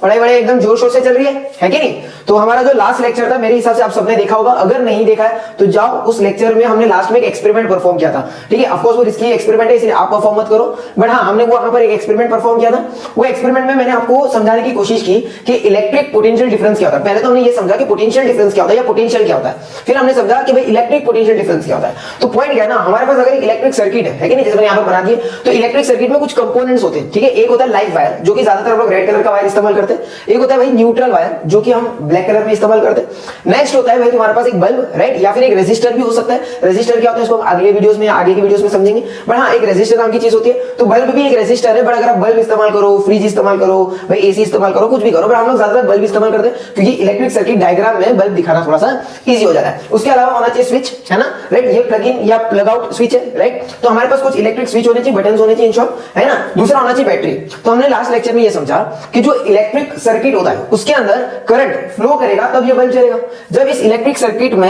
पढ़ाई वढ़ाई एकदम जोर शोर से चल रही है कि नहीं? तो हमारा जो लास्ट लेक्चर था मेरे हिसाब से आप सबने देखा होगा, अगर नहीं देखा है तो जाओ, उस लेक्चर में हमने लास्ट में एक एक्सपेरिमेंट परफॉर्म किया था, ठीक है। ऑफ कोर्स वो रिस्की एक्सपेरिमेंट है इसलिए आप परफॉर्म मत करो, बट हाँ हमने वहां पर एक एक्सपेरिमेंट परफॉर्म किया था। वो एक्सपेरिमेंट में मैंने आपको समझाने की कोशिश की कि इलेक्ट्रिक पोटेंशियल डिफरेंस क्या होता है। पहले तो हमने ये समझा कि पोटेंशियल डिफरेंस क्या होता है या पोटेंशियल क्या होता है, फिर हमने समझा कि भाई इलेक्ट्रिक पोटेंशियल डिफरेंस क्या होता है। तो पॉइंट क्या है ना, हमारे पास अगर एक इलेक्ट्रिक सर्किट है कि नहीं, जैसे मैंने यहाँ पर बना दिए, तो इलेक्ट्रिक सर्किट में कुछ कंपोनेंट्स होते हैं, ठीक है। एक होता है लाइव वायर जो कि ज्यादातर हम लोग रेड कलर का वायर इस्तेमाल करते हैं, एक होता है भाई न्यूट्रल वायर जो कि हम ब्लैक कलर में इस्तेमाल करते हैं। नेक्स्ट होता है भाई तुम्हारे पास एक बल्ब, राइट, या फिर एक रेजिस्टर भी हो सकता है। रेजिस्टर क्या होता है इसको अगले वीडियोस में, आगे की वीडियोस में समझेंगे, बट हाँ एक रेजिस्टर नाम की चीज होती है। तो बल्ब भी एक रेजिस्टर है, बट अगर आप बल्ब इस्तेमाल करो, फ्रिज इस्तेमाल करो, भाई एसी इस्तेमाल करो, कुछ भी करो, बट हम लोग ज्यादातर बल्ब इस्तेमाल करते हैं क्योंकि इलेक्ट्रिक सर्किट डायग्राम में बल्ब दिखाना थोड़ा सा इजी हो जाता है। उसके अलावा होना चाहिए स्विच, है ना, राइट, ये प्लग इन या प्लग आउट स्विच है, राइट। तो हमारे पास कुछ इलेक्ट्रिक स्विच होने चाहिए, बटन होने चाहिए इन शॉर्ट, है ना। दूसरा होना चाहिए बैटरी। तो हमने लास्ट लेक्चर में ये समझा कि जो इलेक्ट्रिक सर्किट होता है उसके अंदर करंट फ्लो करेगा तब ये बल्ब चलेगा। जब इस इलेक्ट्रिक सर्किट में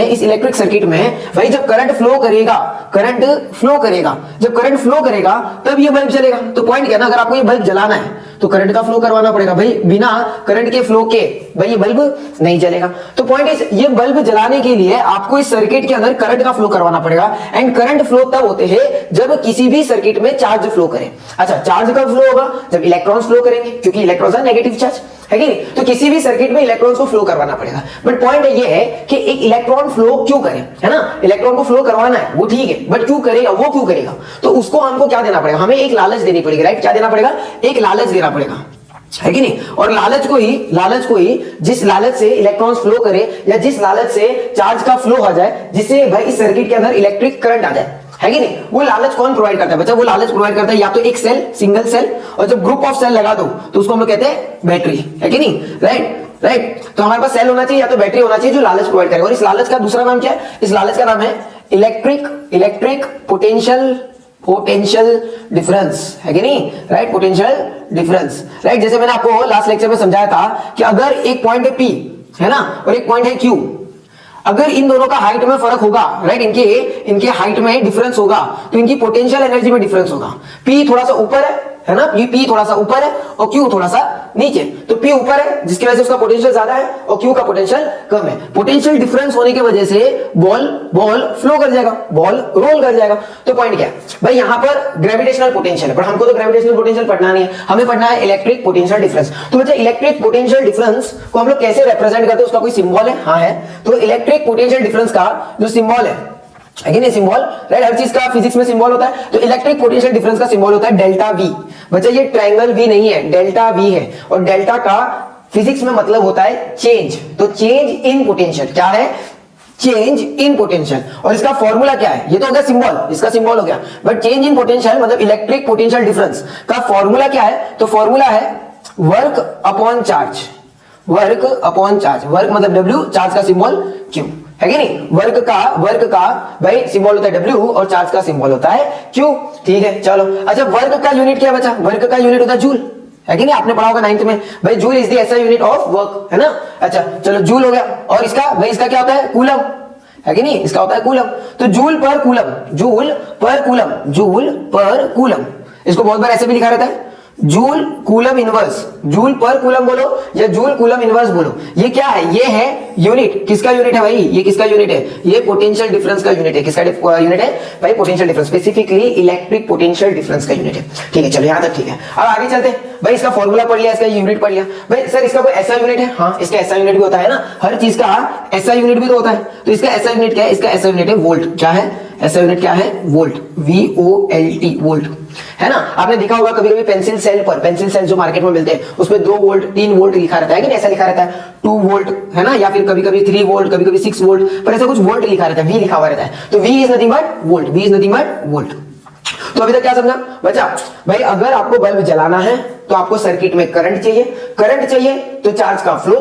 भाई जब करंट फ्लो करेगा, जब करंट फ्लो करेगा तब ये बल्ब चलेगा। तो पॉइंट क्या है ना, अगर आपको ये बल्ब जलाना है तो करंट का फ्लो करवाना पड़ेगा, भाई बिना करंट के फ्लो के भाई ये बल्ब नहीं जलेगा। तो पॉइंट इज ये बल्ब जलाने के लिए आपको इस सर्किट के अंदर करंट का फ्लो करवाना पड़ेगा, एंड करंट फ्लो तब होते हैं जब किसी भी सर्किट में चार्ज फ्लो करे। अच्छा, चार्ज कब फ्लो होगा? जब इलेक्ट्रॉन्स फ्लो करेंगे, क्योंकि इलेक्ट्रॉन्स है नेगेटिव चार्ज, है कि नहीं। तो किसी भी सर्किट में इलेक्ट्रॉन्स को फ्लो करवाना पड़ेगा। बट पॉइंट ये है कि एक इलेक्ट्रॉन फ्लो क्यों करे, है ना, इलेक्ट्रॉन को फ्लो करवाना है वो ठीक है, बट क्यों करेगा, वो क्यों करेगा, तो उसको हमको क्या देना पड़ेगा, हमें एक लालच देनी पड़ेगी, राइट। क्या देना पड़ेगा? एक लालच देना पड़ेगा, है कि नहीं। और लालच को ही जिस लालच से इलेक्ट्रॉन्स फ्लो करे या जिस लालच से चार्ज का फ्लो हो जाए, जिससे भाई इस सर्किट के अंदर इलेक्ट्रिक करंट आ जाए, है कि नहीं, वो लालच कौन प्रोवाइड करता है बच्चा? वो लालच प्रोवाइड करता है या तो एक सेल, सिंगल सेल, और जब ग्रुप ऑफ सेल लगा दो तो उसको हम लोग कहते हैं बैटरी, है कि नहीं, राइट। तो हमारे पास सेल होना चाहिए या तो बैटरी होना चाहिए जो लालच प्रोवाइड करेगा। और इस लालच का दूसरा नाम क्या है? इस लालच का नाम है इलेक्ट्रिक पोटेंशियल डिफरेंस, है कि नहीं, राइट, पोटेंशियल डिफरेंस, राइट। जैसे मैंने आपको लास्ट लेक्चर में समझाया था कि अगर एक पॉइंट है P, है ना, और एक पॉइंट है Q, अगर इन दोनों का हाइट में फर्क होगा, राइट, इनके हाइट में डिफरेंस होगा, तो इनकी पोटेंशियल एनर्जी में डिफरेंस होगा। P थोड़ा सा ऊपर है ना, P थोड़ा सा ऊपर है और Q थोड़ा सा नीचे। तो P ऊपर है जिसकी वजह से उसका पोटेंशियल ज्यादा है और Q का पोटेंशियल कम है। पोटेंशियल डिफरेंस होने की वजह से बॉल फ्लो कर जाएगा, बॉल रोल कर जाएगा। तो पॉइंट क्या है भाई, यहां पर ग्रेविटेशनल पोटेंशियल है, पर हमको तो ग्रेविटेशनल पोटेंशियल पढ़ना नहीं है, हमें पढ़ना है इलेक्ट्रिक पोटेंशियल डिफरेंस। तो बच्चा इलेक्ट्रिक पोटेंशियल डिफरेंस को हम लोग कैसे रिप्रेजेंट करते हैं, उसका कोई सिंबल है? हाँ है। तो इलेक्ट्रिक पोटेंशियल डिफरेंस का जो सिंबल है कि नहीं, सिंबल, राइट, हर चीज का फिजिक्स में सिंबल होता है। तो इलेक्ट्रिक पोटेंशियल डिफरेंस का सिंबल होता है डेल्टा वी। बच्चा ये ट्रायंगल वी नहीं है, डेल्टा वी है, और डेल्टा का फिजिक्स में मतलब होता है चेंज। तो चेंज इन पोटेंशियल क्या है? Change in potential. और इसका फॉर्मूला क्या है? ये तो हो गया सिंबल, इसका सिंबल हो गया, बट चेंज इन पोटेंशियल मतलब इलेक्ट्रिक पोटेंशियल डिफरेंस का फॉर्मूला क्या है? तो फॉर्मूला है वर्क अपॉन चार्ज, वर्क मतलब W, चार्ज का सिंबल Q, है कि नहीं। वर्क का भाई सिंबल होता है W और चार्ज का सिंबल होता है Q, ठीक है। चलो अच्छा, वर्क का यूनिट क्या बचा? वर्क का यूनिट होता है जूल, है कि नहीं, आपने पढ़ा होगा 9th में, भाई joule is the SI unit of work, है ना। अच्छा चलो, जूल हो गया। और इसका भाई इसका क्या होता है? कूलम, है कि नहीं, इसका होता है कूलम। तो जूल पर कूलम, इसको बहुत बार ऐसे भी लिखा रहता है, जूल कूलम इनवर्स, जूल पर कूलम बोलो या जूल कूलम इनवर्स बोलो। ये क्या है? ये है यूनिट, किसका यूनिट है भाई? ये किसका यूनिट है? ये पोटेंशियल डिफरेंस का यूनिट है। किसका यूनिट है भाई? Potential difference, specifically electric potential difference का यूनिट है, ठीक है। चलो यहां तक ठीक है। अब आगे चलते हैं भाई, इसका फॉर्मूला पढ़ लिया, इसका यूनिट पढ़ लिया। भाई सर इसका कोई ऐसा यूनिट है? हाँ, इसका ऐसा यूनिट भी होता है ना, हर चीज का ऐसा यूनिट भी तो होता है। तो इसका ऐसा यूनिट क्या है? इसका ऐसा यूनिट है वोल्ट। क्या है ऐसा यूनिट? क्या है? वोल्ट, VOLT, वोल्ट, है ना। आपने देखा होगा कभी कभी पेंसिल सेल जो मार्केट में मिलते हैं उसमें 2 वोल्ट 3 वोल्ट लिखा रहता है कि ऐसा लिखा रहता है 2 वोल्ट, है ना, या फिर कभी कभी 3 वोल्ट, कभी कभी 6 वोल्ट, पर ऐसा कुछ वोल्ट लिखा रहता है, V लिखा हुआ रहता है। तो V is nothing but volt. तो अभी तक क्या समझा बच्चा? भाई अगर आपको बल्ब जलाना है तो आपको सर्किट में करंट चाहिए तो चार्ज का फ्लो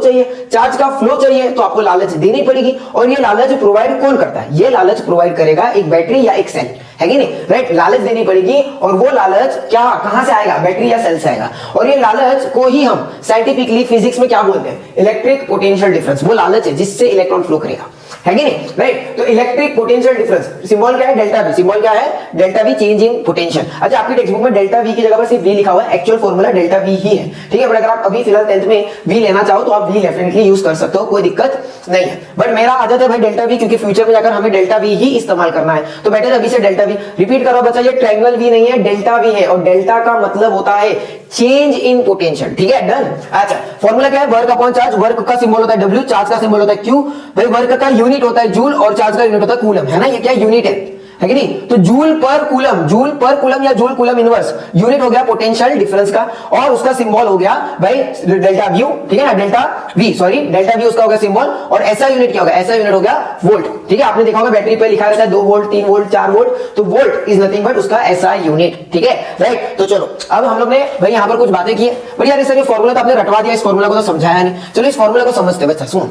चाहिए तो आपको लालच देनी पड़ेगी। और ये लालच प्रोवाइड कौन करता है? ये लालच प्रोवाइड करेगा एक बैटरी या एक सेल, है कि नहीं, राइट। लालच देनी पड़ेगी और वो लालच क्या कहां से आएगा, बैटरी या सेल से आएगा। और ये लालच को ही हम साइंटिफिकली फिजिक्स में क्या बोलते हैं, इलेक्ट्रिक पोटेंशियल डिफरेंस। वो लालच है जिससे इलेक्ट्रॉन फ्लो करेगा, है कि नहीं, राइट। तो इलेक्ट्रिक पोटेंशियल डिफरेंस सिंबल क्या है, डेल्टा वी। सिंबल क्या है, delta we, change in potential. अच्छा, आपकी टेक्स्ट बुक में डेल्टा वी की जगह पर सिर्फ वी लिखा हुआ है, एक्चुअल फॉर्मूला डेल्टा वी ही है, ठीक है। बट अगर आप अभी फिलहाल 10th में वी लेना चाहो तो आप वी डेफिनेटली यूज कर सकते हो, कोई दिक्कत नहीं है। बट मेरा आदत है भाई डेल्टा वी, क्योंकि फ्यूचर में जाकर हमें डेल्टा वी ही इस्तेमाल करना है, तो बेटर अभी से डेल्टा वी। रिपीट करो बच्चा, ये ट्रायंगल वी नहीं है, डेल्टा वी है, और डेल्टा का मतलब होता है चेंज इन पोटेंशियल, ठीक है, डन। अच्छा, फॉर्मूला क्या है, वर्क अपॉन चार्ज। वर्क का सिंबल होता है डब्ल्यू, चार्ज का सिंबल होता है क्यू। भाई वर्क का यूनिट होता है जूल और चार्ज का यूनिट होता है कूलम, है ना, ये क्या यूनिट है कि नहीं। तो जूल पर कूलम या जूल कूलम इनवर्स यूनिट हो गया पोटेंशियल डिफरेंस का, और उसका सिंबल हो गया भाई डेल्टा व्यू, ठीक है ना, डेल्टा वी उसका हो गया सिंबल। और ऐसा यूनिट क्या होगा, ऐसा यूनिट हो गया वोल्ट, ठीक है। आपने देखा होगा बैटरी पे लिखा रहता है 2 वोल्ट 3 वोल्ट 4 वोल्ट, तो वोल्ट इज नथिंग बट उसका ऐसा यूनिट, ठीक है, राइट। तो चलो अब हम लोग ने भाई यहाँ पर कुछ बातें की है, बट यार सर ये फॉर्मूला तो आपने रटवा दिया, इस फॉर्मूला को तो समझाया नहीं। चलो इस फॉर्मूला को समझते हैं बच्चा, सुनो,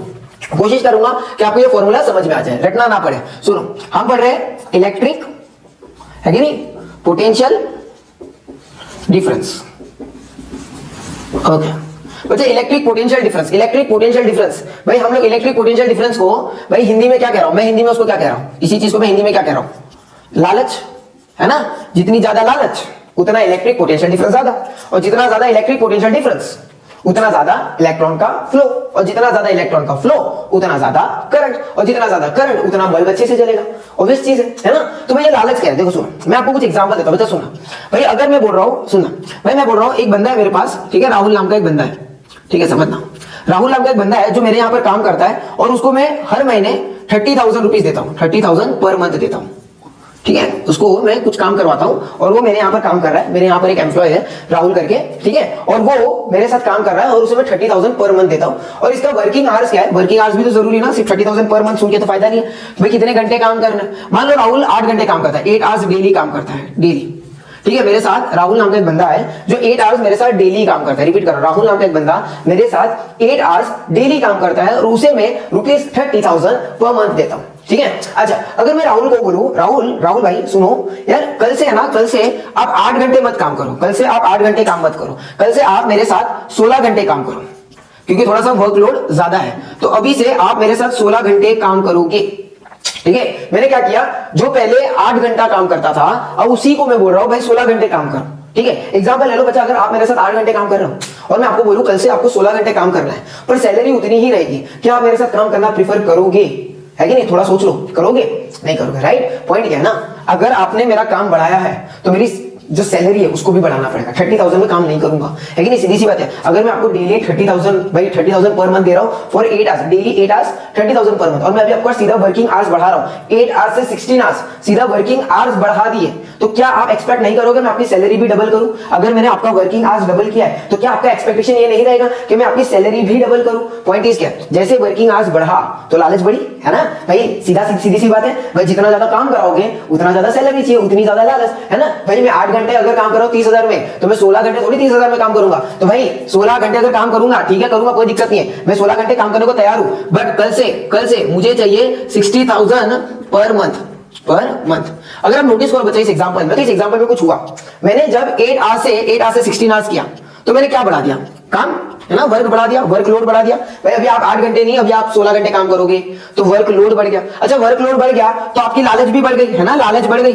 कोशिश करूंगा कि आपको ये फॉर्मूला समझ में आ जाए, रटना ना पड़े। सुनो, हम पढ़ रहे हैं इलेक्ट्रिक, है कि नहीं, पोटेंशियल डिफरेंस, ओके बच्चे। इलेक्ट्रिक पोटेंशियल डिफरेंस भाई हम लोग इलेक्ट्रिक पोटेंशियल डिफरेंस को भाई हिंदी में क्या कह रहा हूं मैं, हिंदी में उसको क्या कह रहा हूं, इसी चीज को मैं हिंदी में क्या कह रहा हूं, लालच, है ना। जितनी ज्यादा लालच उतना इलेक्ट्रिक पोटेंशियल डिफरेंस ज्यादा, और जितना ज्यादा इलेक्ट्रिक पोटेंशियल डिफरेंस उतना ज्यादा इलेक्ट्रॉन का फ्लो, और जितना ज्यादा इलेक्ट्रॉन का फ्लो उतना ज्यादा करंट, और जितना ज्यादा करंट उतना बल्ब अच्छे से जलेगा, ऑब्वियस चीज है ना। तो मैं ये लालच क्या है, देखो सुनो, मैं आपको कुछ एग्जांपल देता हूं, बच्चा सुनना भाई। अगर मैं बोल रहा हूं, सुनना भाई, मैं बोल रहा हूं एक बंदा है मेरे पास, ठीक है, राहुल नाम का एक बंदा है, ठीक है, समझना। राहुल नाम का एक बंदा है जो मेरे यहाँ पर काम करता है, और उसको मैं हर महीने 30,000 रुपीज देता हूँ, 30,000 पर मंथ देता हूँ, ठीक है। उसको मैं कुछ काम करवाता हूं और वो मेरे यहाँ पर काम कर रहा है, मेरे यहाँ पर एक एम्प्लॉय है राहुल करके, ठीक है, और वो मेरे साथ काम कर रहा है और उसे मैं 30,000 पर मंथ देता हूं। और इसका वर्किंग आवर्स क्या है, वर्किंग आवर्स भी तो जरूरी ना, सिर्फ 30,000 पर मंथ सुन के तो फायदा नहीं है भाई, कितने घंटे काम करना है। मान लो राहुल 8 घंटे काम करता है, 8 आवर्स डेली काम करता है, डेली, ठीक है। मेरे साथ राहुल नाम का एक बंदा है जो 8 आवर्स मेरे साथ डेली काम करता है, रिपीट कर रहा हूं, राहुल नाम का एक बंदा मेरे साथ 8 आवर्स डेली काम करता है, और उसे मैं ₹30,000 पर मंथ देता हूं, ठीक है। अच्छा, अगर मैं राहुल को बोलूं, राहुल भाई सुनो यार, कल से है ना, कल से आप 8 घंटे मत काम करो, कल से आप 8 घंटे काम मत करो, कल से आप मेरे साथ 16 घंटे काम करो, क्योंकि थोड़ा सा वर्कलोड ज्यादा है, तो अभी से आप मेरे साथ 16 घंटे काम करोगे, ठीक है। मैंने क्या किया, जो पहले 8 घंटा काम करता था अब उसी को मैं बोल रहा हूं भाई 16 घंटे काम कर, ठीक है। एग्जांपल ले लो बच्चा, अगर आप मेरे साथ 8 घंटे काम कर रहे हो और मैं आपको बोलूं कल से आपको 16 घंटे काम करना है, पर सैलरी उतनी ही रहेगी, क्या आप मेरे साथ काम करना प्रीफर करोगे, है कि नहीं, थोड़ा सोच लो, करोगे नहीं करोगे, राइट। पॉइंट क्या है ना, अगर आपने मेरा काम बढ़ाया है तो मेरी जो सैलरी है उसको भी बढ़ाना पड़ेगा, 30,000 में काम नहीं करूंगा, है कि नहीं, सीधी सी बात है। अगर मैं आपको डेली 30,000 भाई 30,000 पर मंथ दे रहा हूं for 8 hours, daily 8 hours 30,000 per month, और मैं अभी आपको सीधा वर्किंग आवर्स बढ़ा रहा हूं, 8 आवर्स से 16 आवर्स सीधा वर्किंग आवर्स बढ़ा दिए, तो क्या आप एक्सपेक्ट नहीं करोगे मैं आपकी सैलरी भी डबल करूं। अगर मैंने आपका वर्किंग आवर्स डबल किया है तो क्या आपका एक्सपेक्टेशन ये नहीं रहेगा कि मैं आपकी सैलरी भी डबल करूं। पॉइंट इज क्या, जैसे वर्किंग आवर्स बढ़ा तो लालच बढ़ी, है ना भाई, सीधी सी बात है भाई, जितना ज्यादा काम कराओगे उतना ज्यादा सैलरी चाहिए, उतनी ज्यादा लालच, है ना भाई। मैं 8 घंटे अगर काम कर रहा हूं 30,000 में, तो मैं 16 घंटे थोड़ी 30,000 में काम करूंगा, तो भाई 16 घंटे अगर काम करूंगा, ठीक है, करूंगा, कोई दिक्कत नहीं है, मैं 16 घंटे काम करने को तैयार हूं, बट कल से मुझे चाहिए 60,000 पर मंथ। अगर आप नोटिस करो बच्चे इस एग्जांपल में, तो इस एग्जांपल में कुछ हुआ, मैंने जब 8 आवर्स से 16 आवर्स किया तो मैंने क्या बढ़ा दिया, काम, है ना, वर्क बढ़ा दिया, वर्कलोड बढ़ा दिया भाई। अभी आप 8 घंटे नहीं, अभी आप 16 घंटे काम करोगे तो वर्कलोड बढ़ गया। अच्छा, वर्कलोड बढ़ गया तो आपकी लालच भी बढ़ गई, है ना, लालच बढ़ गई,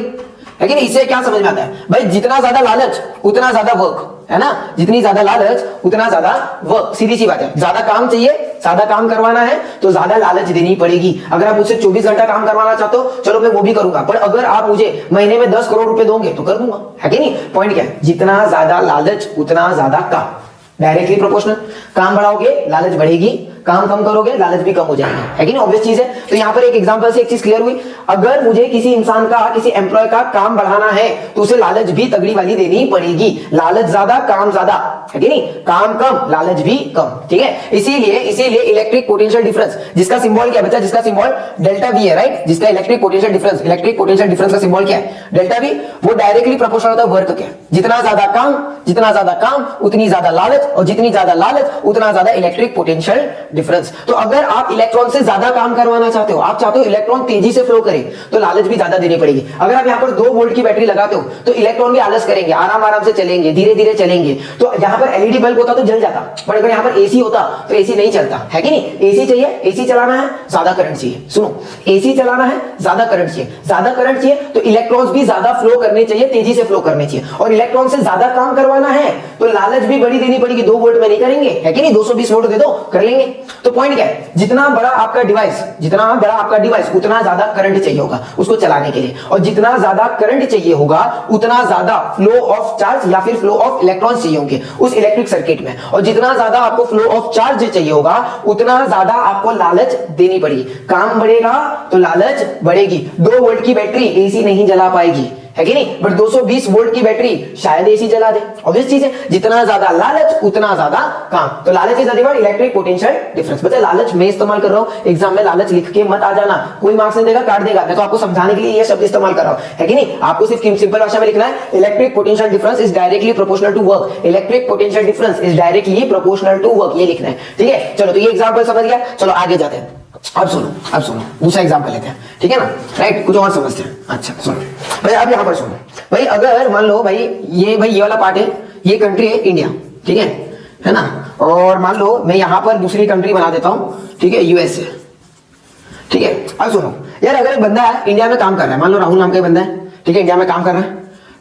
है कि नहीं। इससे क्या समझ में आता है भाई, जितना ज्यादा लालच उतना ज्यादा वर्क, है ना, जितनी ज्यादा लालच उतना ज्यादा वर्क, सीधी सी बात है। ज्यादा काम चाहिए, ज्यादा काम करवाना है तो ज्यादा लालच देनी पड़ेगी। अगर आप मुझसे 24 घंटा काम करवाना चाहते हो, चलो मैं वो भी करूंगा, पर अगर आप मुझे महीने में 10 करोड़ रुपए दोगे तो कर दूंगा, है कि नहीं। पॉइंट क्या है, जितना ज्यादा लालच उतना ज्यादा काम, डायरेक्टली प्रोपोर्शनल। काम बढ़ाओगे लालच बढ़ेगी, काम कम करोगे लालच भी कम हो जाएगी, है कि नहीं, ऑब्वियस चीज है। तो यहाँ पर एक एग्जांपल से एक चीज क्लियर हुई, अगर मुझे किसी इंसान का, किसी एम्प्लॉय का काम बढ़ाना है तो उसे लालच भी तगड़ी वाली देनी पड़ेगी, लालच ज्यादा काम ज्यादा, है कि नहीं, काम कम लालच भी कम, ठीक है। इसीलिए इलेक्ट्रिक पोटेंशियल डिफरेंस, जिसका सिंबल क्या बच्चा, जिसका सिंबल डेल्टा वी है, राइट, जिसका इलेक्ट्रिक पोटेंशियल डिफरेंस का सिंबल क्या है, डेल्टा वी, वो डायरेक्टली प्रोपोर्शनल होता है वर्क के। जितना ज्यादा काम उतनी ज्यादा लालच, और जितनी ज्यादा लालच उतना ज्यादा इलेक्ट्रिक पोटेंशियल डिफरेंस। तो अगर आप इलेक्ट्रॉन से ज्यादा काम करवाना चाहते हो, आप चाहते हो इलेक्ट्रॉन तेजी से फ्लो करे, तो लालच भी ज्यादा देनी पड़ेगी। अगर आप यहाँ पर 2 वोल्ट की बैटरी लगाते हो तो इलेक्ट्रॉन भी आलस करेंगे, आराम आराम से चलेंगे, धीरे धीरे चलेंगे। तो यहाँ पर एलईडी बल्ब होता तो जल जाता, पर अगर यहाँ पर एसी होता तो एसी नहीं चलता, है कि नहीं। एसी चाहिए, एसी चलाना है ज्यादा करंट चाहिए। सुनो, एसी चलाना है ज्यादा करंट चाहिए, ज्यादा करंट चाहिए तो इलेक्ट्रॉन्स भी ज्यादा फ्लो करने चाहिए, तेजी से फ्लो करने चाहिए। और इलेक्ट्रॉन से ज्यादा काम करवाना है तो लालच भी बड़ी देनी पड़ेगी। 2 वोल्ट में नहीं करेंगे, है कि नहीं, 220 वोल्ट दे दो, कर लेंगे। तो पॉइंट क्या है, जितना बड़ा आपका डिवाइस, उतना ज्यादा करंट चाहिए होगा उसको चलाने के लिए, और जितना ज्यादा करंट चाहिए होगा उतना ज्यादा फ्लो ऑफ चार्ज या फिर फ्लो ऑफ इलेक्ट्रॉन्स चाहिए होंगे उस इलेक्ट्रिक सर्किट में। और जितना ज्यादा आपको फ्लो ऑफ चार्ज चाहिए होगा उतना ज्यादा आपको लालच देनी पड़ेगी। काम बढ़ेगा तो लालच बढ़ेगी। 2 वोल्ट की बैटरी एसी नहीं जला पाएगी, है कि नहीं, बट 220 वोल्ट की बैटरी शायद एसी जला दे। ऑब्वियस चीज है, जितना ज्यादा लालच उतना ज्यादा काम। तो लालच is nothing but electric potential difference. बच्चा लालच मैं इस्तेमाल कर रहा हूं, एग्जाम में लालच लिख के मत आ जाना, कोई मार्क्स नहीं देगा, काट देगा। मैं तो आपको समझाने के लिए ये शब्द इस्तेमाल कर रहा हूं, है कि नहीं। आपको सिर्फ सिंपल भाषा में लिखना है, electric potential difference is directly proportional to work. Electric potential difference is directly proportional to work, ये लिखना है, ठीक है। चलो, तो ये एग्जांपल समझ गया। चलो आगे जाते हैं। अब सुनो दूसरा एग्जांपल लेते हैं, ठीक है ना, राइट। कुछ और समझते हैं। अच्छा सुनो भाई, अब यहां पर सुनो भाई, अगर मान लो भाई ये वाला पार्ट है, ये कंट्री है इंडिया, ठीक है ना। और मान लो मैं यहां पर दूसरी कंट्री बना देता हूं, ठीक है, यूएसए, ठीक है। अब सुनो यार, अगर एक बंदा है इंडिया में काम कर रहा है, मान लो राहुल नाम का बंदा है, ठीक है, इंडिया में काम कर रहा है,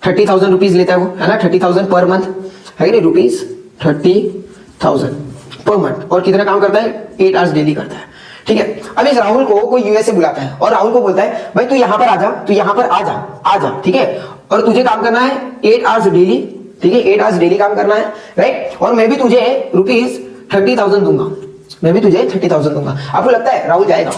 30,000 रुपीज लेता है वो, है ना, 30,000 पर मंथ, है नहीं, रुपीज 30,000 पर मंथ। और कितना काम करता है, 8 आवर्स डेली करता है, ठीक है। अब इस राहुल को कोई यूएसए बुलाता है और राहुल को बोलता है भाई तू यहां पर आ जा, तू यहां पर आ जा, ठीक है, और तुझे काम करना है 8 आवर्स डेली, ठीक है, 8 आवर्स डेली काम करना है, राइट। और मैं भी तुझे रुपीज 30,000 दूंगा, मैं भी तुझे 30,000 दूंगा। आपको लगता है राहुल जाएगा?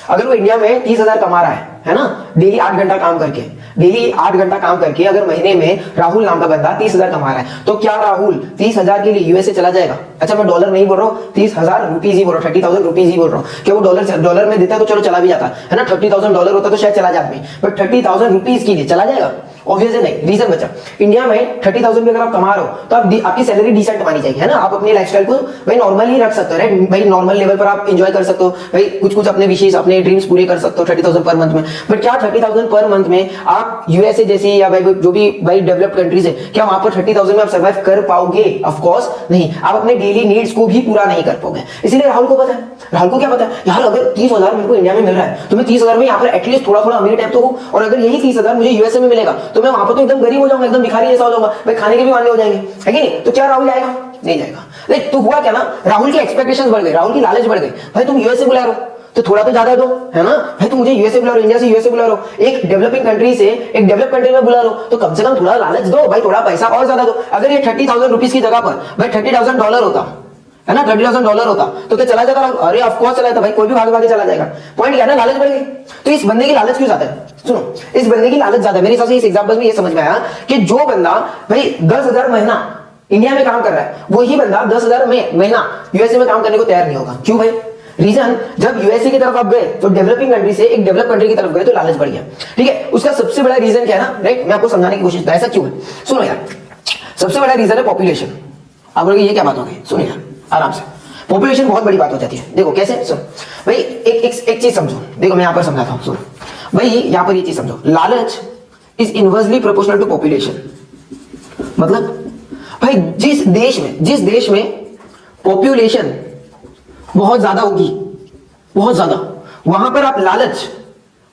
अगर वो इंडिया में 30,000 कमा रहा है ना, डेली 8 घंटा काम करके, डेली 8 घंटा काम करके, अगर महीने में राहुल नाम का बंदा 30,000 कमा रहा है, तो क्या राहुल 30,000 के लिए यूएसए चला जाएगा? अच्छा, मैं डॉलर नहीं बोल रहा हूँ, 30,000 रुपीज ही बोल रहा हूँ, 30,000 रुपीज ही बोल रहा हूँ। क्या वो डॉलर में देता है तो चलो चला भी जाता है ना, 30,000 डॉलर होता तो शायद चला जाता है, बट 30,000 रुपीज के लिए चला जाएगा? ऑब्वियसली नहीं। रीजन बचा, इंडिया में 30,000 भी अगर आप कमा रहे हो तो आपकी सैलरी डिसेंट मानी जाएगी, है ना। आप अपनी लाइफस्टाइल को भाई नॉर्मल ही रख सकते हो, राइट भाई, नॉर्मल लेवल पर आप एंजॉय कर सकते हो भाई, कुछ अपने विशेष अपने ड्रीम्स पूरे कर सकते हो 30,000 पर मंथ में। बट क्या 30,000 पर मंथ में आप यूएसए जैसी या भाई जो भी भाई डेवलप्ड कंट्रीज है, क्या वहां पर 30,000 में आप सर्वाइव कर पाओगे? ऑफ कोर्स नहीं। आप अपने डेली नीड्स को भी पूरा नहीं कर पाओगे। इसीलिए राहुल को पता है, राहुल को क्या पता है यार, अगर 30,000 मेरे को इंडिया में मिल रहा है तो मैं 30,000 में यहाँ पर एटलीस्ट थोड़ा अमीर टाइप तो हूँ, और अगर यही 30,000 मुझे यूएसए में मिलेगा तो मैं वहां पर तो एकदम गरीब हो जाऊंगा, एकदम भिखारी जैसा हो जाऊंगा भाई, खाने के भी वांदे हो जाएंगे, है कि नहीं। तो क्या राहुल जाएगा? नहीं जाएगा। लेकिन तो हुआ क्या ना, राहुल की एक्सपेक्टेशंस बढ़ गई, राहुल की लालच बढ़ गई। भाई तुम यूएसए बुला रहे हो तो थोड़ा तो ज्यादा दो, है ना भाई, तुम मुझे यूएसए बुला रहे हो, इंडिया से यूएसए बुला रहे हो, एक डेवलपिंग कंट्री से एक डेवलप कंट्री में बुला रहे हो, तो कम से कम थोड़ा लालच दो भाई, थोड़ा पैसा और ज्यादा दो। अगर ये 30,000 रुपीज की जगह पर भाई 30,000 डॉलर होता, है ना, 30,000 डॉलर होता तो क्या चला जाता? अरे ऑफ कोर्स चला जाता भाई, कोई भी भागे भागे चला जाएगा। पॉइंट क्या है ना, लालच बढ़ गई। तो इस बंदे की लालच क्यों ज्यादा है? सुनो, इस बंदे की लालच ज्यादा है। मेरे हिसाब से इस एग्जांपल में ये समझ में आया कि जो बंदा भाई 10,000 महीना इंडिया में काम कर रहा है, वही बंदा 10,000 महीना यूएसए में काम करने को तैयार नहीं होगा। क्यों भाई? रीजन, जब यूएसए की तरफ आप गए तो डेवलपिंग कंट्री से एक डेवलप कंट्री की तरफ गए तो लालच बढ़ गया, ठीक है। उसका सबसे बड़ा रीजन क्या है ना, राइट, मैं आपको समझाने की कोशिश, ऐसा क्यों है सुनो यार। सबसे बड़ा रीजन है पॉपुलेशन। आप बोलोगे ये क्या बात हो गई? सुनो यार आराम से, पॉपुलेशन बहुत बड़ी बात हो जाती है। देखो कैसे, सुनो भाई, एक चीज समझो, देखो मैं यहां पर समझाता हूं। सुनो भाई, यहां पर ये चीज समझो, लालच is inversely proportional to population. मतलब भाई जिस देश में पॉपुलेशन बहुत ज्यादा होगी, बहुत ज्यादा, वहां पर आप लालच,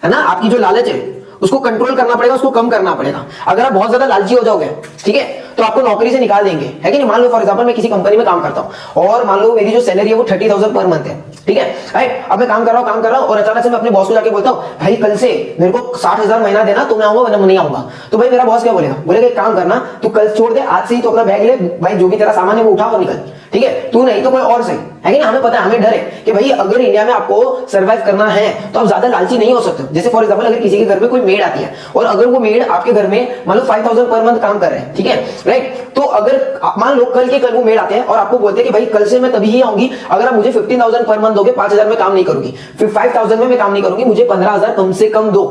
है ना, आपकी जो लालच है उसको कंट्रोल करना पड़ेगा, उसको कम करना पड़ेगा। अगर आप बहुत ज्यादा लालची हो जाओगे, ठीक है, तो आपको नौकरी से निकाल देंगे, है कि नहीं। मान लो फॉर एग्जांपल मैं किसी कंपनी में काम करता हूं और मान लो मेरी जो सैलरी है वो 30,000 पर मंथ है, ठीक है, राइट। अब मैं काम कर रहा हूं और अचानक से मैं अपने बॉस को जाके बोलता हूं भाई कल से मेरे को 60,000 महीना देना, तो मैं आऊंगा वरना नहीं आऊंगा। तो भाई मेरा बॉस क्या बोलेगा? बोलेगा एक काम करना, तू कल छोड़ दे, आज से ही तो अपना बैग ले भाई, जो भी तेरा सामान है वो उठा और निकल, ठीक है, तू नहीं तो कोई और सही, है कि ना। हमें पता है, हमें डर है कि भाई अगर इंडिया में आपको सर्वाइव करना है तो आप ज्यादा लालची नहीं हो सकते। जैसे फॉर एग्जांपल अगर किसी के घर में कोई मेड आती है और अगर वो मेड आपके घर में मान लो 5,000 पर मंथ काम कर रहे हैं, ठीक है, राइट। तो अगर मान लो कल के कल वो मेड आते हैं और आपको बोलते हैं कि भाई कल से मैं तभी ही आऊंगी अगर आप मुझे 15,000 पर मंथ दोगे, 5,000 में काम नहीं करूंगी, फिर 5,000 में मैं काम नहीं करूंगी, मुझे 15,000 कम से कम दो।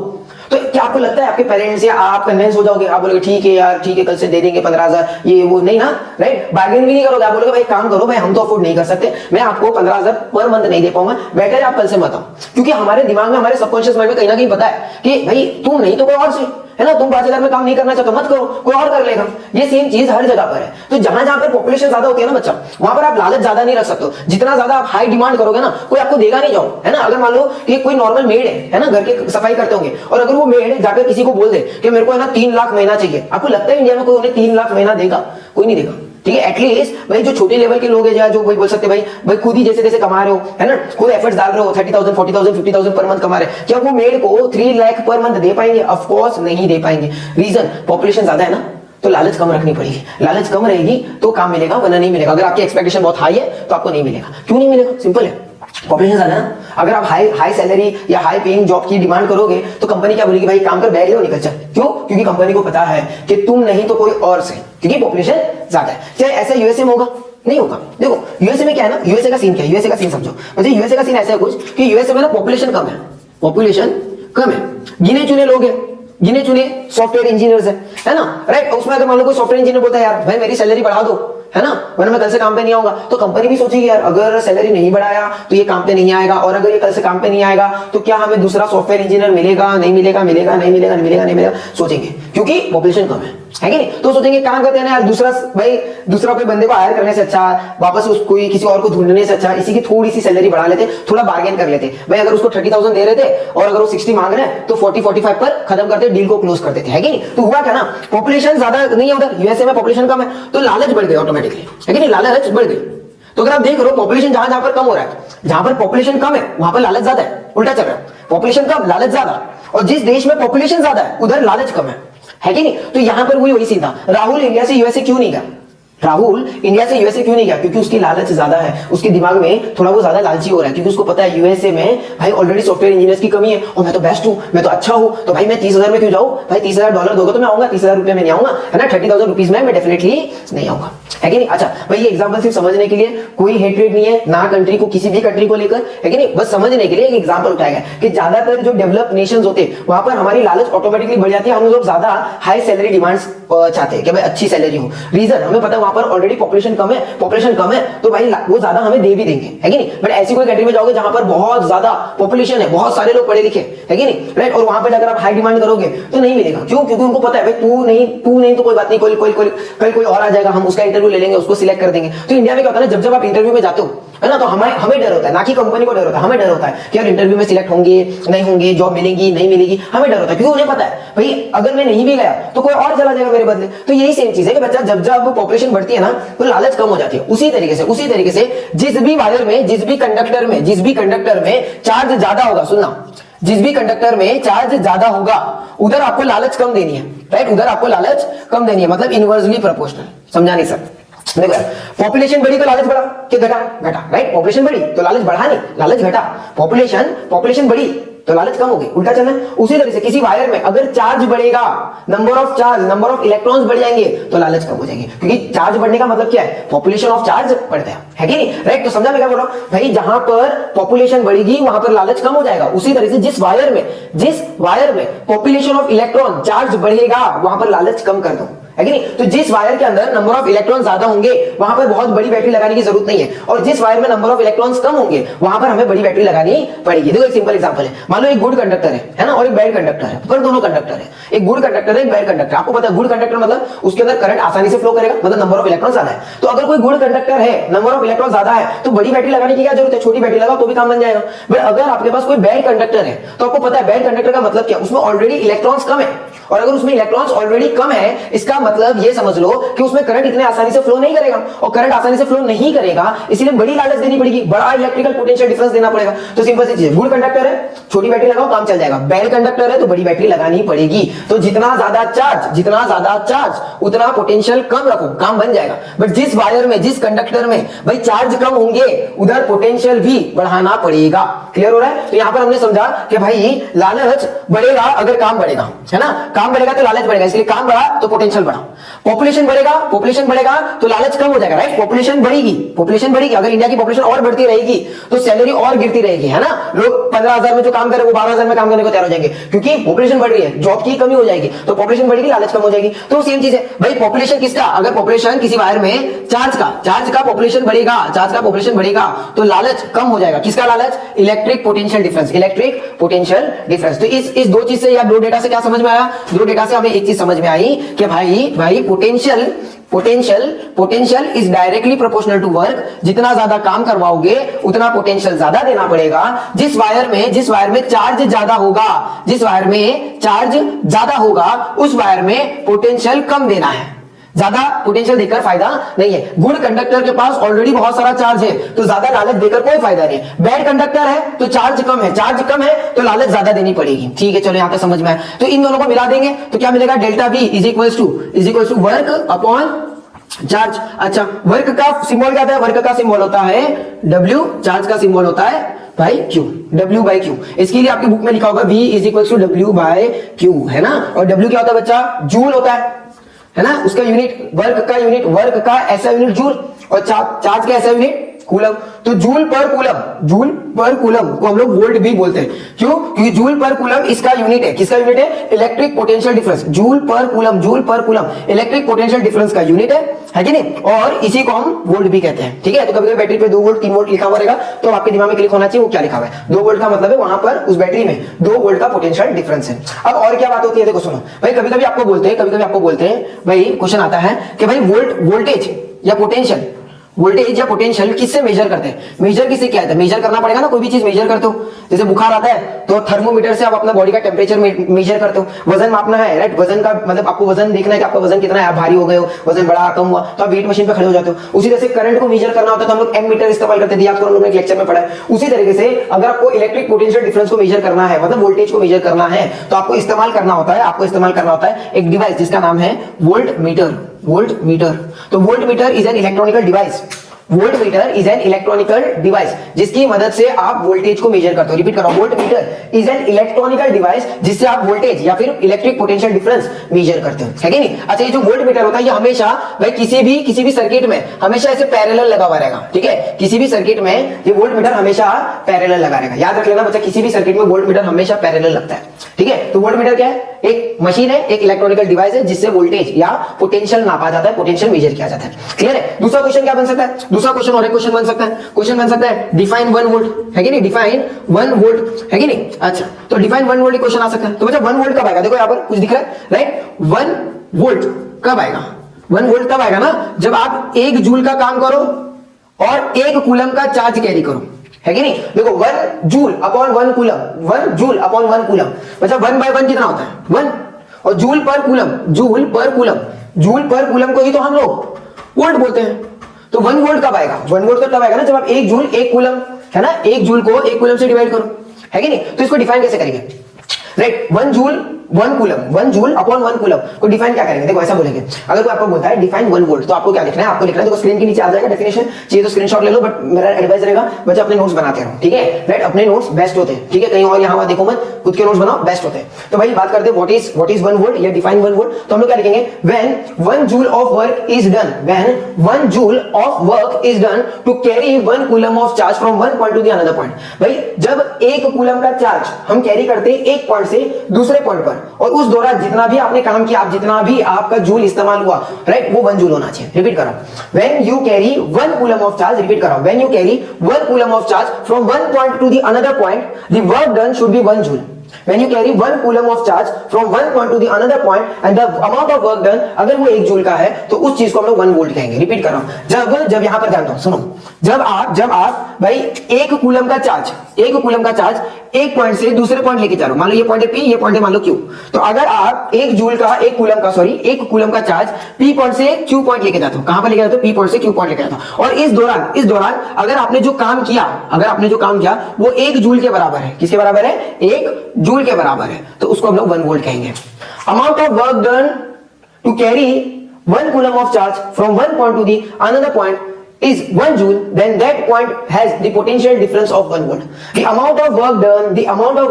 तो क्या आपको लगता है आपके पेरेंट्स या आप कन्विंस हो जाओगे, आप बोलोगे ठीक है यार, ठीक है कल से दे देंगे 15,000, ये वो नहीं ना, राइट? बार्गेन भी नहीं करोगे, आप बोलोगे भाई काम करो भाई, हम तो अफोर्ड नहीं कर सकते, मैं आपको 15,000 पर मंथ नहीं दे पाऊंगा, बेटर है आप कल से मत आओ। क्योंकि हमारे दिमाग में, हमारे सबकॉन्शियस माइंड में कहीं ना कहीं पता है कि भाई तुम नहीं तो कोई और सही है ना, तुम 5,000 में काम नहीं करना चाहते मत करो, कोई और कर लेगा। ये सेम चीज हर जगह पर है। तो जहां जहां पर पॉपुलेशन ज्यादा होती है ना बच्चा, वहां पर आप लालच ज्यादा नहीं रख सकते हो। जितना ज्यादा आप हाई डिमांड करोगे ना, कोई आपको देगा नहीं, जाओ है ना। अगर मान लो कि कोई नॉर्मल मेड है ना, घर की सफाई करते होंगे, और अगर वो मेड जाकर किसी को बोल दे कि मेरे को है ना 3 लाख महीना चाहिए, आपको लगता है इंडिया में कोई उन्हें 3 लाख महीना देगा? कोई नहीं देगा, ठीक है। एटलीस्ट भाई जो छोटे लेवल के लोग हैं, जो भाई बोल सकते हैं भाई खुद ही जैसे जैसे कमा रहे हो है ना, खुद एफर्ट्स डाल रहे हो, 30,000 40,000 50,000 पर मंथ कमा रहे हैं, क्या वो मेड को 3 लाख पर मंथ दे पाएंगे? ऑफ कोर्स नहीं दे पाएंगे। रीजन, पॉपुलेशन ज्यादा है ना, तो लालच कम रखनी पड़ेगी। लालच कम रहेगी तो काम मिलेगा, वरना नहीं मिलेगा। अगर आपकी एक्सपेक्टेशन बहुत हाई है तो आपको नहीं मिलेगा। क्यों नहीं मिलेगा? सिंपल है, पॉपुलेशन ज्यादा है ना। अगर आप हाई सैलरी या हाई पेइंग जॉब की डिमांड करोगे तो कंपनी क्या बोलेगी? भाई काम कर, बैग ले और निकल चल। क्यों? क्योंकि कंपनी को पता है कि तुम नहीं तो कोई और से, क्योंकि पॉपुलेशन ज्यादा है। चाहे ऐसा यूएसए में होगा? नहीं होगा। देखो यूएसए में क्या है ना, यूएसए का सीन क्या है, यूएसए का सीन समझो मुझे। यूएसए का सीन ऐसा है कुछ कि यूएसए में ना पॉपुलेशन कम है, पॉपुलेशन कम है, गिने चुने लोग हैं, गिने चुने सॉफ्टवेयर इंजीनियर्स है ना, राइट। उसमें अगर मान लो कोई सॉफ्टवेयर इंजीनियर बोलता है यार भाई मेरी सैलरी बढ़ा दो, है ना, वरना मैं कल से काम पे नहीं आऊंगा, तो कंपनी भी सोचेगी यार अगर सैलरी नहीं बढ़ाया तो ये काम पे नहीं आएगा, और अगर ये कल से काम पे नहीं आएगा तो क्या हमें दूसरा सॉफ्टवेयर इंजीनियर मिलेगा? नहीं मिलेगा, मिलेगा नहीं मिलेगा, नहीं मिलेगा, नहीं मिलेगा, सोचेंगे, क्योंकि पॉपुलेशन कम है कि नहीं। तो सोचेंगे काम करते हैं ना यार, दूसरा कोई बंदे को हायर करने से अच्छा, वापस उसको किसी और को ढूंढने से अच्छा इसी की थोड़ी सी सैलरी बढ़ा लेते, थोड़ा बार्गेन कर लेते। भाई अगर उसको 30,000 दे रहे थे और अगर वो 60 मांग रहे हैं तो 40-45 पर खत्म करते, डील को क्लोज कर देते, है कि नहीं। तो हुआ क्या ना, पॉपुलेशन ज्यादा नहीं है उधर, यूएसए में पॉपुलेशन कम है, तो लालच बढ़ गई ऑटोमेटिकली, है कि नहीं, लालच बढ़ गई। तो अगर आप देख रहे हो पॉपुलेशन जहां जहां पर कम हो रहा है, जहां पर पॉपुलेशन कम है वहां पर लालच ज्यादा है, उल्टा चल रहा है, पॉपुलेशन कम लालच ज्यादा, और जिस देश में पॉपुलेशन ज्यादा है उधर लालच कम है कि नहीं। तो यहां पर वही सीन था। राहुल इंडिया से यूएसए क्यों नहीं गया? राहुल इंडिया से यूएसए क्यों नहीं गया? क्योंकि उसकी लालच ज्यादा है, उसके दिमाग में थोड़ा वो ज्यादा लालची हो रहा है, क्योंकि उसको पता है यूएसए में भाई ऑलरेडी सॉफ्टवेयर इंजीनियर्स की कमी है, और मैं तो बेस्ट हूं, मैं तो अच्छा हूं, तो भाई मैं 30,000 में क्यों जाऊं? भाई $30,000 दोगे तो मैं आऊंगा, 30,000 रुपए में नहीं आऊंगा, है ना, 30,000 रुपीज में मैं डेफिनेटली नहीं आऊंगा, है कि नहीं। अच्छा भाई ये एग्जांपल सिर्फ समझने के लिए, कोई हेट्रेड नहीं है ना कंट्री को, किसी भी कंट्री को लेकर, है कि नहीं, बस समझने के लिए एक एग्जांपल उठाया गया कि ज्यादातर जो डेवलप नेशंस होते हैं वहां पर हमारी लालच ऑटोमेटिकली बढ़ जाती है, हम लोग ज्यादा हाई सैलरी डिमांड्स चाहते हैं कि भाई अच्छी सैलरी हो। रीजन हमें पता है वहां पर ऑलरेडी पॉपुलेशन कम है, तो भाई वो ज्यादा हमें दे भी देंगे, है कि नहीं। बट ऐसी कोई कंट्री में जाओगे जहां पर बहुत ज्यादा पॉपुलेशन है, बहुत सारे लोग पढ़े लिखे, है कि नहीं, राइट, और वहां पर अगर आप हाई डिमांड करोगे तो नहीं मिलेगा। क्यों? क्योंकि उनको पता है भाई तू नहीं तो कोई बात नहीं, कल कोई और आ जाएगा, हम उसका इंटरव्यू ले लेंगे, उसको सिलेक्ट कर देंगे। तो इंडिया में क्या होता है, जब आप इंटरव्यू में जाते हो, है ना, तो हमें डर होता है, ना कि कंपनी को डर होता है, हमें डर होता है कि यार इंटरव्यू में सिलेक्ट होंगे नहीं होंगे, जॉब मिलेगी नहीं मिलेगी, हमें डर होता है, क्योंकि उन्हें पता है भाई अगर मैं नहीं भी गया तो कोई और चला जाएगा मेरे बदले। तो यही सेम चीज है कि बच्चा जब पॉपुलेशन बढ़ती है ना तो लालच कम हो जाती है। उसी तरीके से जिस भी वायर में, जिस भी कंडक्टर में चार्ज ज्यादा होगा, सुनना, जिस भी कंडक्टर में चार्ज ज्यादा होगा उधर आपको लालच कम देनी है, राइट, उधर आपको लालच कम देनी है, मतलब इनवर्सली प्रोपोर्शनल। समझा नहीं सर? देखो पॉपुलेशन बढ़ी तो लालच बढ़ा कि घटा, राइट, पॉपुलेशन बढ़ी तो लालच बढ़ा नहीं, लालच घटा। पॉपुलेशन बढ़ी तो लालच कम हो गई, उल्टा चलना है। उसी तरह से किसी वायर में अगर चार्ज बढ़ेगा, नंबर ऑफ इलेक्ट्रॉन्स बढ़ जाएंगे तो लालच कम हो जाएंगे, क्योंकि चार्ज बढ़ने का मतलब क्या है, पॉपुलेशन ऑफ चार्ज बढ़ता है कि नहीं, राइट। तो समझा मैं क्या बोल रहा हूं भाई, जहां पर पॉपुलेशन बढ़ेगी वहां पर लालच कम हो जाएगा। उसी तरह से जिस वायर में पॉपुलेशन ऑफ इलेक्ट्रॉन चार्ज बढ़ेगा वहां पर लालच कम कर दो, है कि नहीं। तो जिस वायर के अंदर नंबर ऑफ इलेक्ट्रॉन ज्यादा होंगे वहां पर बहुत बड़ी बैटरी लगाने की जरूरत नहीं है, और जिस वायर में नंबर ऑफ इलेक्ट्रॉन्स कम होंगे वहां पर हमें बड़ी बैटरी लगानी पड़ेगी। देखो एक सिंपल एग्जांपल है, मान लो एक गुड कंडक्टर है ना, और एक बैड कंडक्टर है, पर दोनों कंडक्टर है, एक गुड कंडक्टर है, एक बैड कंडक्टर। आपको पता है गुड कंडक्टर मतलब उसके अंदर करंट आसानी से फ्लो करेगा, मतलब नंबर ऑफ इलेक्ट्रॉन ज्यादा है। तो अगर कोई गुड कंडक्टर है, नंबर ऑफ इलेक्ट्रॉन ज्यादा है, तो बड़ी बैटरी लगाने की क्या जरूरत है, छोटी बैटरी लगाओ तो भी काम बन जाएगा। बट अगर आपके पास कोई बैड कंडक्टर है तो आपको पता है बैड कंडक्टर का मतलब क्या, उसमें ऑलरेडी इलेक्ट्रॉन्स कम है, और अगर उसमें इलेक्ट्रॉन्स ऑलरेडी कम है इसका मतलब ये समझ लो कि उसमें करंट इतने आसानी से फ्लो नहीं करेगा, और करंट आसानी से फ्लो नहीं करेगा इसलिए बड़ी लालच देनी पड़ेगी, बड़ा इलेक्ट्रिकल पोटेंशियल डिफरेंस देना पड़ेगा। तो सिंपल सी चीज है, गुड कंडक्टर है छोटी बैटरी लगाओ काम चल जाएगा, बैड कंडक्टर है तो बड़ी बैटरी लगानी पड़ेगी। तो जितना ज्यादा चार्ज उतना पोटेंशियल कम रखो, काम बन जाएगा। बट जिस वायर में, जिस कंडक्टर में भाई चार्ज कम होंगे उधर पोटेंशियल भी बढ़ाना पड़ेगा। क्लियर हो रहा है? तो यहां पर हमने समझा कि भाई लालच बढ़ेगा अगर काम बढ़ेगा, है ना, काम बढ़ेगा तो लालच बढ़ेगा, इसलिए काम बढ़ा तो पोटेंशियल बढ़ा। बढ़ा। पॉपुलेशन बढ़ेगा तो लालच कम हो जाएगा, राइट। पॉपुलेशन बढ़ेगी, अगर इंडिया की पॉपुलेशन और बढ़ती रहेगी तो सैलरी और गिरती रहेगी, है ना। लोग 15,000 में जो काम करे वो 12,000 में काम करने को तैयार हो जाएंगे, क्योंकि पॉपुलेशन बढ़ रही है, जॉब की कमी हो जाएगी, तो पॉपुलेशन बढ़ेगी, लालच कम हो जाएगी। तो सेम चीज है भाई, पॉपुलेशन किसका, अगर पॉपुलेशन किसी वायर में चार्ज का पॉपुलेशन बढ़ेगा तो लालच कम हो जाएगा। किसका लालच? Electric potential difference. तो इस दो चीज से या दो डेटा से क्या समझ में आया? दो डेटा से हमें एक चीज समझ में आई कि भाई potential is directly proportional to work. जितना ज्यादा काम करवाओगे उतना पोटेंशियल ज्यादा देना पड़ेगा। जिस वायर में चार्ज ज्यादा होगा उस वायर में पोटेंशियल कम देना है। ज्यादा पोटेंशियल देकर फायदा नहीं है। गुड कंडक्टर के पास ऑलरेडी बहुत सारा चार्ज है तो ज्यादा लालच देकर कोई फायदा नहीं है। बैड कंडक्टर है तो चार्ज कम है तो लालच ज्यादा देनी पड़ेगी। ठीक है, चलो यहां तक समझ में आया। तो इन दोनों को मिला देंगे तो क्या मिलेगा? Delta V is equal to work upon charge. अच्छा, वर्क का सिंबल क्या था? वर्क का सिंबल होता है W, चार्ज का सिंबल होता है भाई Q, W बाई Q। इसके लिए आपकी बुक में लिखा होगा V is equal to W by Q, है ना। और W क्या होता है बच्चा? जूल होता है ना। उसका यूनिट, वर्क का ऐसा यूनिट जूल, और चार्ज का ऐसा यूनिट कूलम। तो जूल पर कूलम को हम लोग वोल्ट भी बोलते हैं। क्यों? क्योंकि जूल पर कूलम इसका यूनिट है। किसका यूनिट है? Electric potential difference. जूल पर कूलम इलेक्ट्रिक पोटेंशियल डिफरेंस का यूनिट है कि नहीं। और इसी को हम वोल्ट भी कहते हैं। ठीक है, तो कभी बैटरी पे 2 वोल्ट 3 वोल्ट लिखा हुआ रहेगा तो आपके दिमाग में क्लिक होना चाहिए वो क्या लिखा हुआ है। 2 वोल्ट का मतलब है वहां पर उस बैटरी में 2 वोल्ट का पोटेंशियल डिफरेंस है। अब और क्या बात होती है, देखो सुनो भाई, कभी कभी आपको बोलते हैं भाई, क्वेश्चन आता है कि भाई वोल्टेज या पोटेंशियल किससे मेजर करते हैं? मेजर किससे किया जाता है? मेजर करना पड़ेगा ना, कोई भी चीज मेजर करते हो। जैसे बुखार आता है तो थर्मोमीटर से आप अपना बॉडी का टेम्परेचर मेजर करते हो। वजन मापना है, राइट। वजन का मतलब आपको वजन देखना है कि आपका वजन कितना है, आप भारी हो गए हो, वजन बढ़ा कम हुआ तो आप वेट मशीन पे खड़े हो जाते हो। उसी तरह से करंट को मेजर करना होता है तो हम लोग एमीटर इस्तेमाल करते हैं, आपको हम लोग ने लेक्चर में पढ़ा है। उसी तरीके से अगर आपको इलेक्ट्रिक पोटेंशियल डिफरेंस को मेजर करना है, मतलब वोल्टेज को मेजर करना है, तो आपको इस्तेमाल करना होता है एक डिवाइस जिसका नाम है वोल्ट मीटर। तो volt meter is an electronical device जिसकी मदद से आप वोल्टेज को मेजर करते हो। रिपीट करो, volt meter is an electronical device जिससे आप वोल्टेज या फिर इलेक्ट्रिक पोटेंशियल डिफरेंस मेजर करते हो, है कि नहीं। अच्छा, ये जो वोल्ट मीटर होता है ये हमेशा भाई किसी भी सर्किट में हमेशा ऐसे पैरेलल लगा हुआ रहेगा। ठीक है, किसी भी सर्किट में ये वोल्ट मीटर हमेशा पैरेलल लगा रहेगा। याद रख लेना बच्चा, किसी भी सर्किट में वोल्ट मीटर हमेशा पैरेलल लगता है। ठीक है, तो वोल्ट मीटर क्या है? एक मशीन है, एक इलेक्ट्रॉनिकल डिवाइस है जिससे वोल्टेज या पोटेंशियल नापा जाता है, पोटेंशियल मेजर किया जाता है। क्लियर है? दूसरा क्वेश्चन क्या बन सकता है? दूसरा क्वेश्चन और एक क्वेश्चन बन सकता है डिफाइन 1 वोल्ट, है कि नहीं। डिफाइन 1 वोल्ट, है कि नहीं। अच्छा, तो डिफाइन 1 वोल्ट क्वेश्चन आ सकता है। तो बच्चा 1 वोल्ट कब आएगा? देखो यहां पर कुछ दिख रहा है, राइट। 1 वोल्ट कब आएगा? 1 वोल्ट तब आएगा ना जब आप 1 जूल का काम करो और 1 कूलम का चार्ज कैरी करो, है कि नहीं। देखो 1 जूल अपॉन 1 कूलम, बच्चा 1/1 कितना होता है? 1। और जूल पर कूलम को ही तो हम लोग वोल्ट बोलते हैं। तो 1 वोल्ट कब आएगा? 1 वोल्ट तो तब आएगा ना जब आप 1 जूल 1 कूलम, है ना, 1 जूल को 1 कूलम से डिवाइड करो, है कि नहीं। तो इसको डिफाइन कैसे करेंगे? Right, 1 joule 1 joule upon 1 coulomb को डिफाइन क्या करेंगे? देखो ऐसा बोलेंगे, अगर कोई आपको बोलता है डिफाइन 1 वोल्ट तो आपको क्या लिखना है? आपको लिखना है, देखो स्क्रीन के नीचे आ जाएगा डेफिनेशन, चाहिए तो स्क्रीनशॉट ले लो, बट मेरा एडवाइस रहेगा बच्चा अपने नोट्स बनाते रहो। ठीक है, राइट, अपने नोट्स बेस्ट होते हैं। ठीक है, कहीं और यहाँ वहां देखो मत, खुद के नोट्स बनाओ, बेस्ट होते हैं। तो भाई बात करते हैं व्हाट इज 1 वोल्ट या डिफाइन 1 वोल्ट। तो हम लोग क्या लिखेंगे? When 1 joule of work is done to carry 1 coulomb of charge from 1 point to the another point. भाई जब 1 कूलम का चार्ज हम कैरी करते हैं एक पॉइंट से दूसरे पॉइंट पर, और उस दौरान जितना भी आपने काम किया, जितना भी आपका जूल इस्तेमाल हुआ, राइट, वो 1 जूल होना चाहिए। रिपीट करो, when you carry 1 coulomb of charge, repeat करो, when you carry 1 coulomb of charge from 1 point to the another point, the work done should be 1 joule. When you carry 1 coulomb of charge from 1 point to the another point and the amount of work done अगर वो 1 joule का है तो उस चीज को हम लोग 1 वोल्ट कहेंगे। रिपीट कर रहा हूं, जब यहां पर ध्यान दो, सुनो, जब आप भाई 1 कूलम का चार्ज एक पॉइंट से दूसरे पॉइंट लेके जा रहे हो, मान लो ये पॉइंट है P, ये पॉइंट है मान लो Q, तो अगर आप 1 कूलम का चार्ज P पॉइंट से Q पॉइंट लेके जाते हो, कहां पर लेके जाते हो? P पॉइंट से Q पॉइंट लेके जाते हो, और इस दौरान अगर आपने जो काम किया वो 1 जूल के बराबर है। किसके बराबर है? 1 जूल के बराबर है, तो उसको हम लोग 1 वोल्ट कहेंगे। Amount of work done to carry 1 coulomb of charge from 1 point to the another point is 1 joule, then that point has the potential difference of 1 volt. The amount of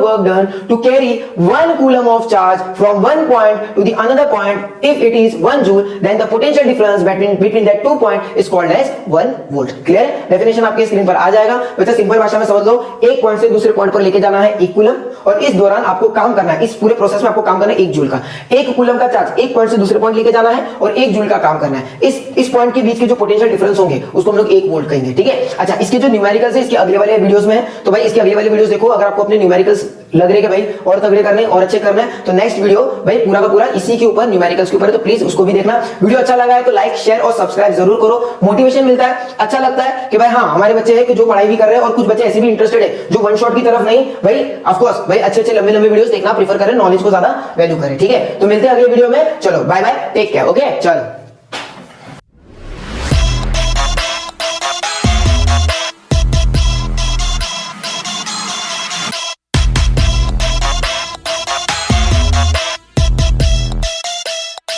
work done to carry 1 coulomb of charge from one point to the another point, if it is 1 joule, then the potential difference between that 2 point is called as 1 volt. Clear है? Definition आपके screen पर आ जाएगा। वैसे simple भाषा में समझ लो, एक point से दूसरे पॉइंट पर लेके जाना है 1 कूलम, और इस दौरान आपको काम करना है, इस पूरे प्रोसेस में आपको काम करना है 1 जूल का। 1 कूलम का चार्ज एक पॉइंट से दूसरे पॉइंट लेके जाना है और 1 जूल का काम करना है। इस पॉइंट के बीच के जो पोटेंशियल डिफरेंस होंगे उसको हम लोग 1 वोल्ट कहेंगे। ठीक है, अच्छा, इसके जो न्यूमेरिकल्स है इसके अगले वाले वीडियोस में है, तो भाई इसके अगले वाले वीडियोस देखो। अगर आपको अपने न्यूमेरिकल्स लग रहे कि भाई और तगड़े करने और अच्छे करने हैं, तो नेक्स्ट वीडियो भाई पूरा का पूरा इसी के ऊपर, न्यूमेरिकल्स के ऊपर है, तो प्लीज उसको भी देखना। वीडियो अच्छा लगा है तो लाइक, शेयर और सब्सक्राइब जरूर करो। मोटिवेशन मिलता है, अच्छा लगता है कि भाई हाँ, हमारे बच्चे हैं कि जो पढ़ाई भी कर रहे हैं और कुछ बच्चे ऐसे भी इंटरेस्टेड है जो वन शॉट की तरफ नहीं, भाई ऑफ कोर्स भाई अच्छे लंबे वीडियोस देखना प्रीफर करें, नॉलेज को ज्यादा वैल्यू करें। ठीक है, तो मिलते हैं अगले वीडियो में। चलो bye bye, take care, okay, चलो।